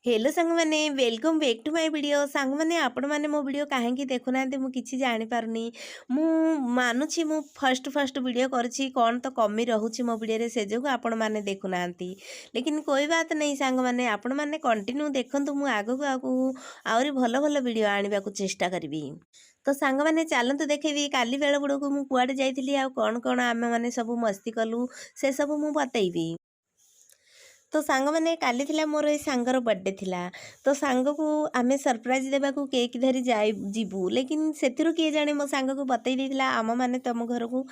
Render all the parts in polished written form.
Hello सांग मैंने welcome back to my video सांग मैंने आपण मैंने मो वीडियो कहीं देखुना मु किसी जानी पारुनी मु मानुची मु फर्स्ट फर्स्ट वीडियो करछि कौन तो कमी रहूची मो वीडियो रे से जो आपण मैंने देखुना लेकिन कोई बात नहीं सांग मैंने आपण मैंने कंटिन्यू देखंतु मु आगु आगु आउरी भल भल वीडियो आनिबा को चेष्टा करबी। तो सांग मैंने चलतु देखेबी काली बेल बुड़को मु कुआडे जाइथिली आ कौन कौन आमे मैंने सब मस्ती कलु से सब मु बतैबी। तो सांग मैंने काली थिला मोर ए सांगर बर्थडे थिला तो सांग को आमे सरप्राइज देबा को केक धरी जाई जीबू लेकिन सेथिरु किए जाने मो सांग को बतई देथिला आम माने तम घर को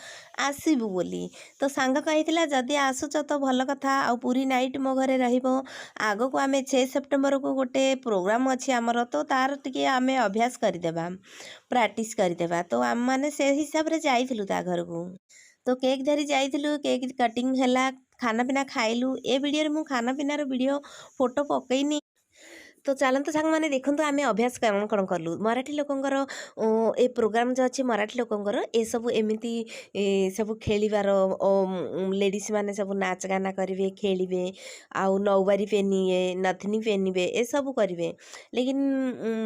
आसीबू बोली। तो सांग कहिथिला जदी आसुच तो भल कथा आ पूरी नाइट मो घरे रहिबो आगो को आमे 6 सेप्टेम्बर को गोटे प्रोग्राम अछि हमर तो तार टिके आमे अभ्यास करिदेबा प्रैक्टिस करिदेबा। तो आम माने से हिसाब रे जाइथिलु ता घर को तो केक धरी जाइथिलु केक कटिंग हैला खाना पीना खाइलु ए वीडियो रे मु खाना पीनार वीडियो फोटो पकईनी। तो चलतु सांग मैंने देखु आम अभ्यास कौन कौन कलु मराठी लोकंर ए प्रोग्राम जो अच्छी मराठी लोकंर ए सब एमती सब खेलिबार लेडीज माने सब नाच गाना करेंगे खेलिबे आउ नौबारी पेनिए नथनी पेनिबे ए सब करेंगे लेकिन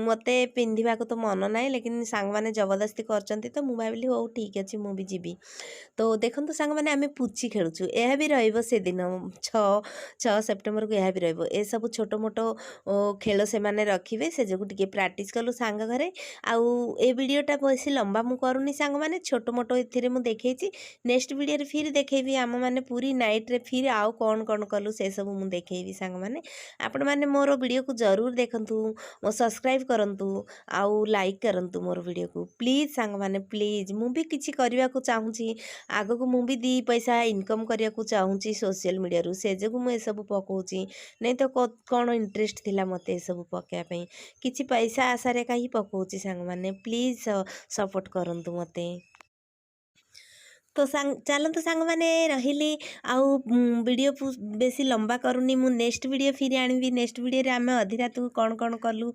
मते पिंधिबा को तो मन ना लेकिन सांग मैंने जबरदस्ती करचंती तो मु भाविली हो ठीक अच्छे मु भी जीबी। तो देखंतु सांग मैंने आम पुची खेलुचु यह भी रहिबो से दिन 6 सेप्टेम्बर को यह भी रहिबो ए सब छोट मोट खेल से माने रखिबे से जो टिके प्रैक्टिस कलु सांग घरे आउ ए वीडियोटा बेसी लंबा मु करूनी सांग माने छोट मोट एथिरे मु देखैछि नेक्स्ट वीडियो रे फिर देखैबी आम माने पूरी नाइट रे फिर आउ कौन कौन कलु से सब मु देखैबी सांग माने आपण माने मोर वीडियो को जरूर देखंतु मो सब्सक्राइब करंतु आउ लाइक करंतु मोर वीडियो को प्लीज सांग माने प्लीज मु भी किछि करबा को चाहूची आगो को मु भी 2 पैसा इनकम करिया को चाहूची सोशल मीडिया रु से जो मु ए सब पकोची नहीं तो कौन इंटरेस्ट थिला मते ए सब पकाया पई किछि पैसा आशा रे काई पकोची सांग माने प्लीज सपोर्ट करंतु मते। तो सांग चलतु सांग माने रहिली आउ वीडियो बेसी लंबा करूनी मु नेक्स्ट वीडियो फिर आनिबी नेक्स्ट वीडियो रे आमे अधि रात को कौन कौन कलु